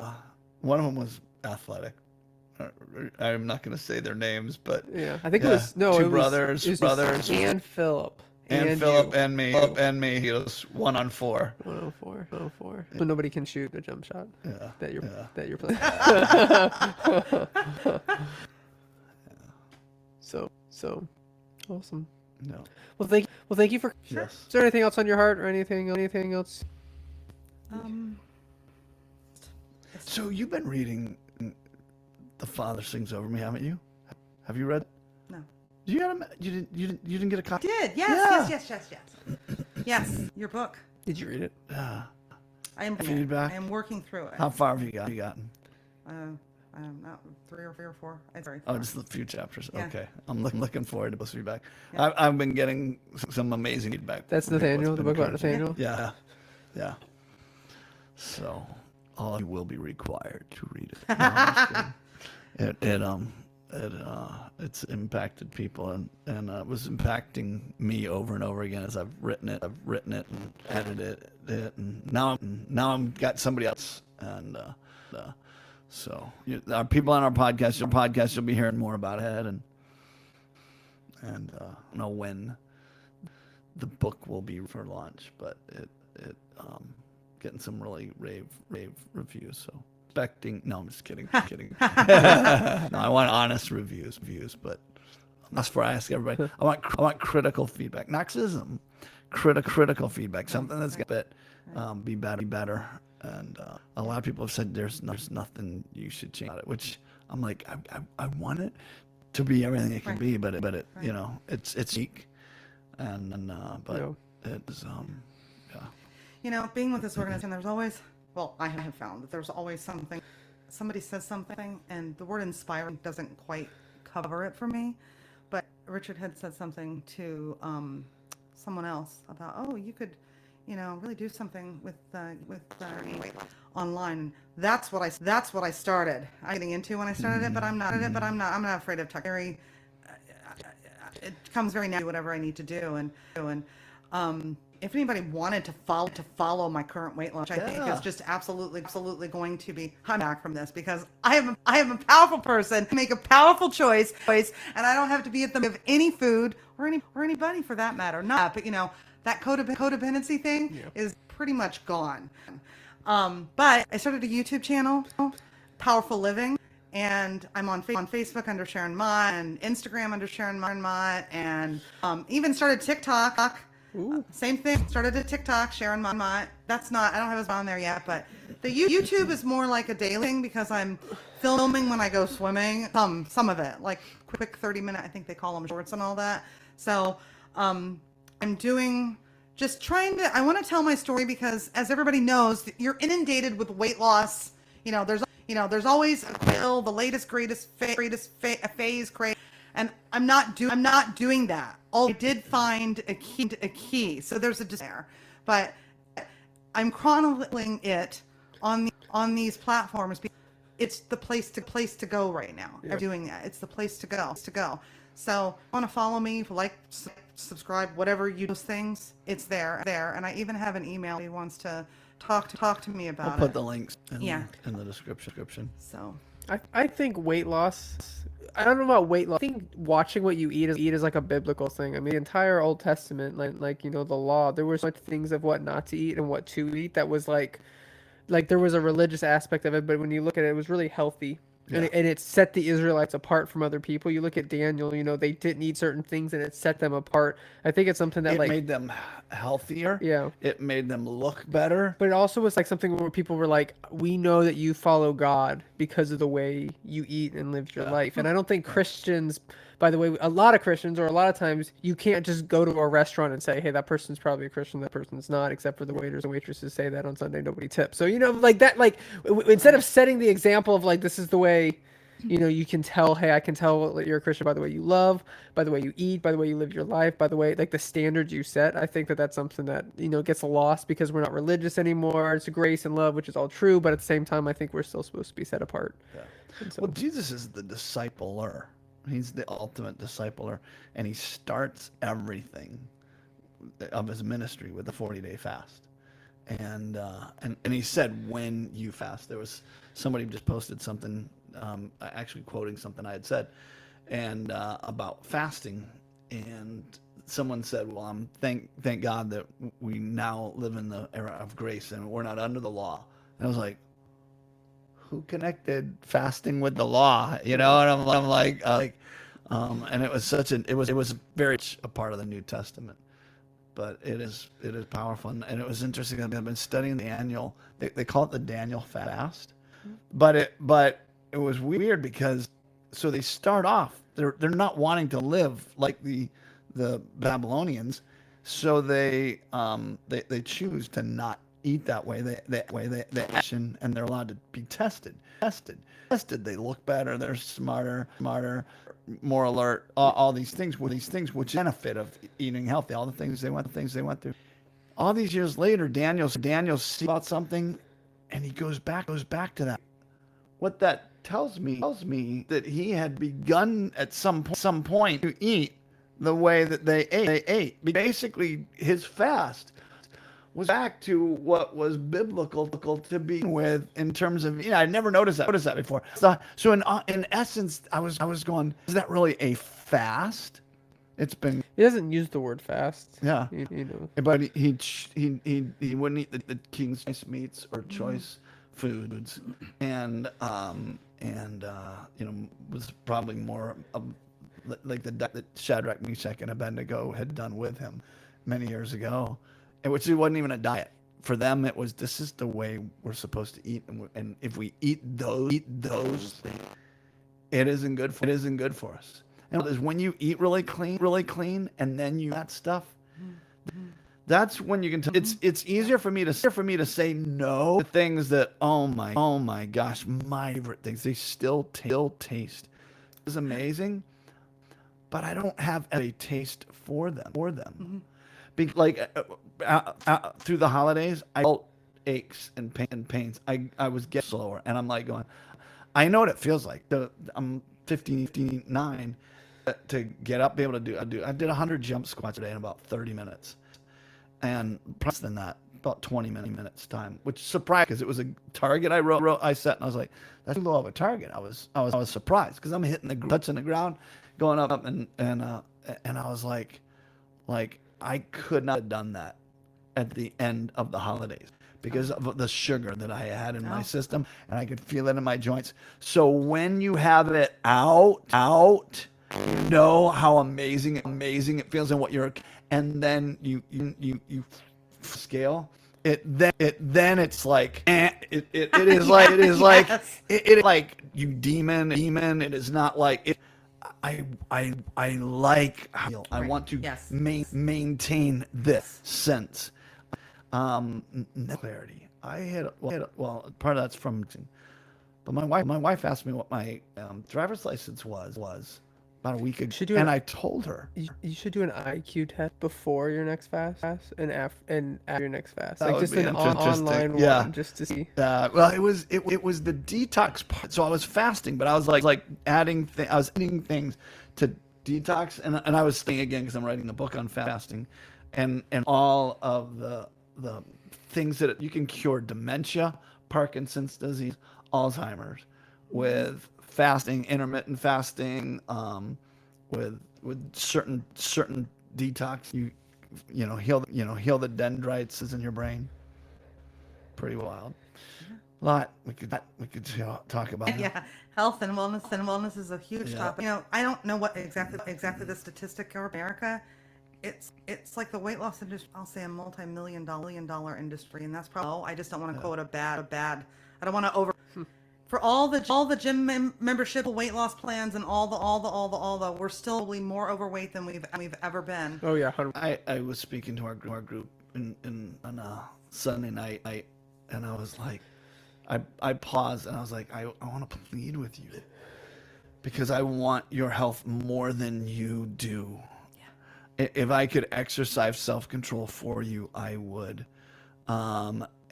one of them was athletic. I'm not going to say their names, but yeah, I think it it was 2 brothers. and Philip. And Philip and me. Philip and me. He was 1-on-4. 104, 104. So nobody can shoot a jump shot. Yeah. That you're Yeah. that you're playing. So awesome. No. Well, thank you for. Yes. Is there anything else on your heart or anything else? So you've been reading The Father Sings Over Me, haven't you? Have you read? No. You got a, you didn't get a copy? Did yes. Yes, your book. Did you read it? Yeah. I am Feedback? I am working through it. How far have you gotten? Not three or four. Sorry. Oh, just a few chapters. Yeah. Okay. I'm looking forward to those feedback. Yeah. I've been getting some amazing feedback. That's from people. Nathaniel, It's the been book about encouraging. Nathaniel. Yeah. So, all of you will be required to read it. No, I'm just kidding. It's impacted people and it was impacting me over and over again as I've written it and edited it, and now I'm got somebody else, and so our people on our podcast, you'll be hearing more about it, and I don't know when the book will be for launch, but it getting some really rave reviews, so expecting. No, I'm just kidding. No, I want honest reviews, but that's where I ask everybody. I want critical feedback, not criticism, critical feedback. Something that's gonna be better. And a lot of people have said there's nothing you should change about it, which I'm like, I want it to be everything it can be, but it you know, it's unique, and but it's You know, being with this organization, there's always, well, I have found that there's always something, somebody says something, and the word inspiring doesn't quite cover it for me. But Richard had said something to someone else about, oh, you could, you know, really do something with online. That's what I started. I'm getting into when I started it, but I'm not afraid of tech. It comes very naturally, whatever I need to do, and if anybody wanted to follow my current weight loss, which I think is just absolutely going to be, I'm back from this because I am a powerful person, make a powerful choice, and I don't have to be at the of any food or anybody for that matter. Not, but you know, that codependency thing is pretty much gone. But I started a YouTube channel, Powerful Living, and I'm on Facebook under Sharon Mott, and Instagram under Sharon Mott, and even started TikTok. Same thing. Started a TikTok, Sharon Mott. That's not, I don't have his on there yet, but the YouTube is more like a daily thing because I'm filming when I go swimming. Some of it, like quick 30-minute, I think they call them shorts and all that. So I'm doing, just trying to, I want to tell my story because as everybody knows, you're inundated with weight loss. You know, there's always a pill, the latest, greatest phase, craze. And I'm not doing that. I did find a key. So there's a desire, but I'm chronicling it on these platforms because it's the place to go right now. I'm doing that. It's the place to go. So want to follow me, like, subscribe, whatever you do, those things. It's there. And I even have an email. He wants to talk to me about it. I'll put the links in the description. So I think weight loss. I don't know about weight loss. I think watching what you eat is like a biblical thing. I mean, the entire Old Testament, like you know, the law, there were so much things of what not to eat and what to eat that was like there was a religious aspect of it, but when you look at it, it was really healthy. Yeah. And it set the Israelites apart from other people. You look at Daniel, you know, they didn't eat certain things and it set them apart. I think it's something that made them healthier. Yeah. It made them look better. But it also was like something where people were like, we know that you follow God because of the way you eat and live your life. And I don't think Christians, by the way, a lot of Christians, or a lot of times, you can't just go to a restaurant and say, hey, that person's probably a Christian, that person's not, except for the waiters and waitresses say that on Sunday, nobody tips. So, you know, like that, like, instead of setting the example of like, this is the way, you know, you can tell, hey, I can tell that you're a Christian by the way you love, by the way you eat, by the way you live your life, by the way, like the standards you set. I think that that's something that, you know, gets lost because we're not religious anymore. It's grace and love, which is all true. But at the same time, I think we're still supposed to be set apart. Yeah. So, well, Jesus is the discipler. He's the ultimate discipler, and he starts everything of his ministry with the 40-day fast. And he said, when you fast, there was somebody just posted something, actually quoting something I had said, and about fasting, and someone said, well, thank God that we now live in the era of grace and we're not under the law. And I was like, who connected fasting with the law? And I'm like, and it was it was very much a part of the New Testament, but it is powerful. And it was interesting. I've been studying the Daniel, they call it the Daniel fast, but it was weird because, so they start off, they're not wanting to live like the Babylonians, so they choose to not eat that way. They action, and they're allowed to be tested. They look better. They're smarter, more alert. All these things which benefit of eating healthy. All the things they went through. All these years later, Daniel sees about something, and he goes back to that. What that tells me that he had begun at some point to eat the way that they ate. Basically, his fast was back to what was biblical to be with in terms of, I never noticed that before. So in essence, I was going, is that really a fast? It's been. He doesn't use the word fast. Yeah. But he wouldn't eat the king's choice meats or choice foods, and was probably more like the Shadrach, Meshach, and Abednego had done with him many years ago. Which it wasn't even a diet. For them, it was, this is the way we're supposed to eat, and if we eat those things, it isn't good for us. And when you eat really clean, and then you that stuff, that's when you can. It's easier for me to say no to things that, oh my gosh, my favorite things, they still taste. It's amazing, but I don't have a taste for them. Through the holidays, I felt aches and pains. I was getting slower, and I'm like going, I know what it feels like. I'm 59 to get up, be able to do. I did 100 jump squats a day in about 30 minutes, and less than that, about 20 minutes time, which surprised because it was a target I set, and I was like, that's too low of a target. I was surprised because I'm touching the ground, going up, and I was like. I could not have done that at the end of the holidays because of the sugar that I had in my system, and I could feel it in my joints. So when you have it out, you know how amazing it feels, and then you scale it. Then it's like it is like Yes. it like you demon. It is not like it. I like how I want to maintain this sense. Clarity. I had well, part of that's from, but my wife asked me what my driver's license was about a week ago, and I told her. You should do an IQ test before your next fast and after your next fast, That like would just be an online interesting. one, just to see. Well, it was the detox part. So I was fasting, but I was like adding things to detox, and I was thinking again because I'm writing a book on fasting, and all of the things that you can cure: dementia, Parkinson's disease, Alzheimer's, with fasting, intermittent fasting, with certain detox. You heal the dendrites in your brain. Pretty wild. A lot we could talk about. Yeah, health and wellness is a huge topic. I don't know what exactly the statistic of America. It's like the weight loss industry. I'll say a multi-million-dollar industry, and that's probably. I just don't want to quote a bad. I don't want to over. For all the gym membership, weight loss plans, and all the, we're still probably more overweight than we've ever been. Oh yeah, I was speaking to our group on a Sunday night, and I was like, I paused and I was like, I want to plead with you because I want your health more than you do. Yeah. If I could exercise self-control for you, I would.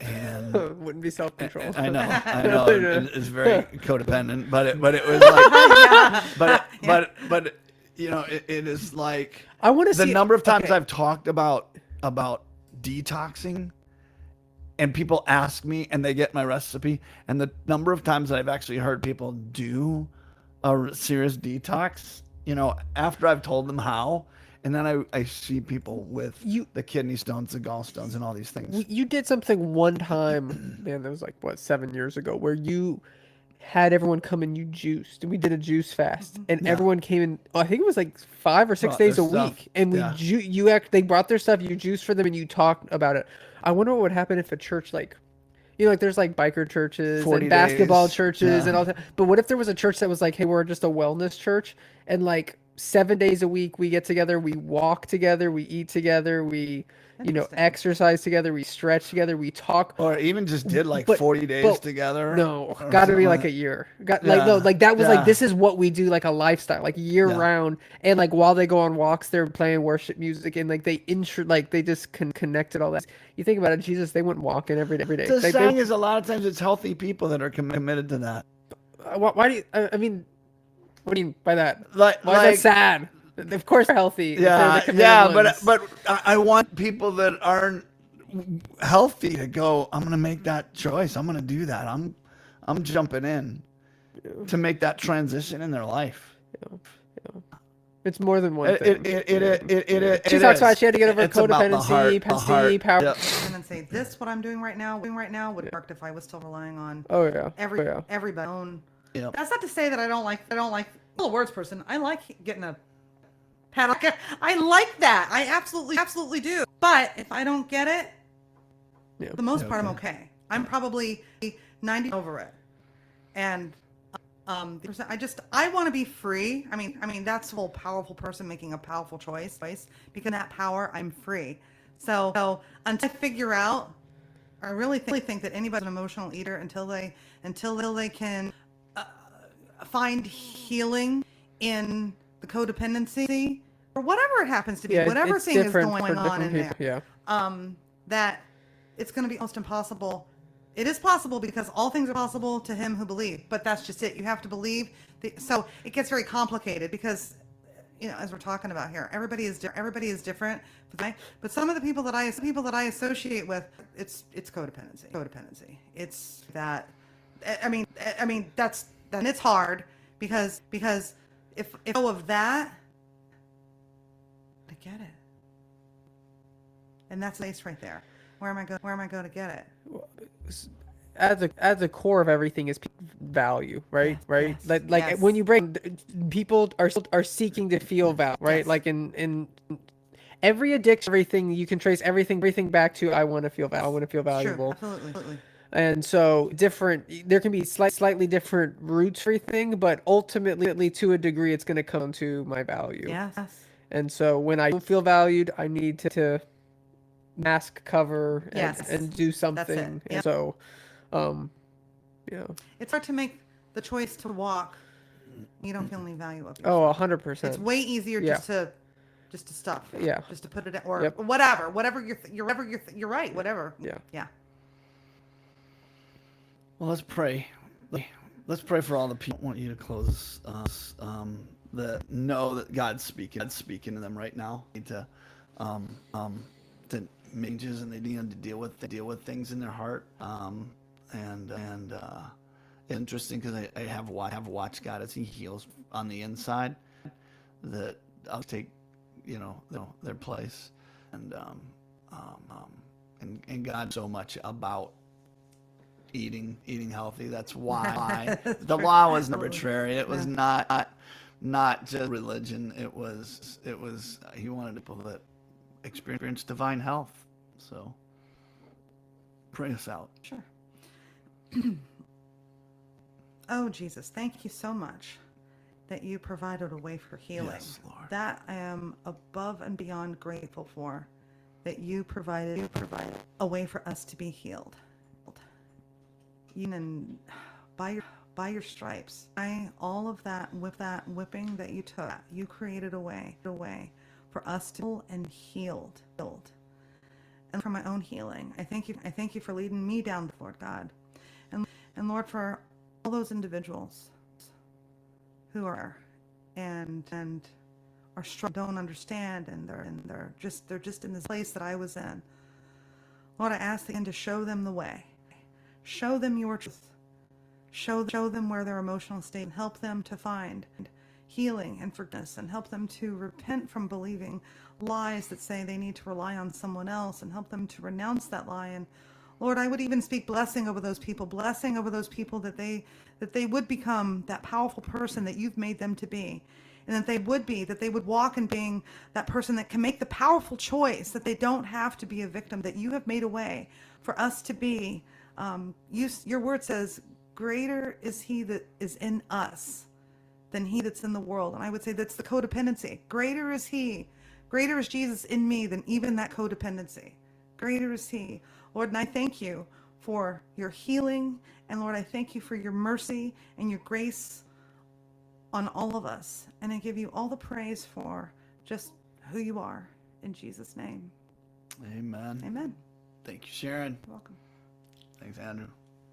And wouldn't be self-control. I know. It's very codependent, but it was like, but it is like, I want to see the number of times I've talked about detoxing, and people ask me, and they get my recipe, and the number of times that I've actually heard people do a serious detox, after I've told them how, And then I see people with You the kidney stones, the gallstones, and all these things. you did something one time, man. That was like what 7 years ago, where you had everyone come and you juiced. We did a juice fast, and Yeah. everyone came in. I think it was like 5 or 6 Brought their days a stuff. week, and we Yeah. they brought their stuff. You juiced for them, and you talked about it. I wonder what would happen if a church like. Like there's like biker churches 40 and basketball days. churches Yeah. and all that. But what if there was a church that was like, hey, we're just a wellness church, and like 7 days a week we get together, we walk together, we eat together, we Interesting. exercise together, we stretch together, we talk. Or even just did like But- 40 days but together. No, or got to be something like a year. Like that was Yeah. like this is what we do, like a lifestyle, like year Yeah. round. And like while they go on walks, they're playing worship music, and like they just connected all that. You think about it, Jesus, they went walking every day. The They- saying is a lot of times it's healthy people that are committed to that. why do you? I mean, what do you mean by that? Like, Why is that sad? Of course they're healthy. if they're Yeah, the committed yeah, ones. but I want people that aren't healthy to go, I'm gonna make that choice. I'm gonna do that. I'm jumping in to make that transition in their life. It's more than one It thing. She it talks is. about she had to get over It's about the heart, codependency, power. Yep. And then say, this, what I'm doing right now would have worked if I was still relying on Oh yeah. everybody own. Yep. That's not to say that I don't like I'm a words person. I like getting a pat on. I like that. I absolutely do. But if I don't get it, Yeah. for the most part, I'm okay. I'm probably 90 over it. And I want to be free. I mean that's a whole powerful person making a powerful choice. Because in that power, I'm free. So until I figure out, I really think that anybody's an emotional eater until they can find healing in the codependency or whatever it happens to be, Yeah, whatever it's thing is different going for on different in people. there. Yeah. That it's going to be almost impossible. It is possible because all things are possible to him who believes, but that's just it. You have to believe. So it gets very complicated because, as we're talking about here, everybody is different. But some of the people that I associate with, it's codependency. It's that. I mean that's and it's hard because if all of that, I get it, and that's the place right there. Where am I going to get it? At the core of everything is value, right? Yes, Right. yes, Like yes. when you bring people are seeking to feel value, right? Yes. Like in every addiction, everything you can trace everything back to I want to feel valuable. I want to feel valuable. True, absolutely. And so there can be slightly different roots for everything, but ultimately to a degree it's going to come to my value. Yes. And so when I don't feel valued, I need to mask, cover, Yes. and do something. Yep. And so, yeah. It's hard to make the choice to walk. You don't feel any value of yourself. Oh, 100%. It's way easier Yeah. just to stop. Yeah. Just to put it or Yep. whatever you're right. Whatever. Yeah. Yeah. Well, let's pray. Let's pray for all the people. I want you to close that know that God's speaking to them right now. They need to changes, and they need to deal with things in their heart. Interesting because I have watched God as He heals on the inside. That I'll take, their place, and God so much about eating healthy. That's why the law was arbitrary. It was not just religion. It was He wanted people that experience divine health. So pray us out. Sure. Oh, Jesus, thank you so much that you provided a way for healing. Yes, Lord. That I am above and beyond grateful for, that you provided a way for us to be healed. Even by your stripes, all of that whipping that you took, you created a way for us to heal and healed. And for my own healing, I thank you for leading me down, Lord God, and Lord, for all those individuals who are and are struggling, don't understand, and they're just in this place that I was in. Lord, I ask again to show them the way, show them your truth, show them where their emotional state, and help them to find healing and forgiveness, and help them to repent from believing lies that say they need to rely on someone else, and help them to renounce that lie. And Lord, I would even speak blessing over those people that they would become that powerful person that you've made them to be. And that they would walk in being that person that can make the powerful choice, that they don't have to be a victim, that you have made a way for us to be. Your word says, greater is he that is in us than he that's in the world. And I would say that's the codependency. Greater is Jesus in me than even that codependency. Greater is he. Lord, and I thank you for your healing. And Lord, I thank you for your mercy and your grace on all of us. And I give you all the praise for just who you are. In Jesus' name. Amen. Amen. Thank you, Sharon. You're welcome. Thanks, Andrew.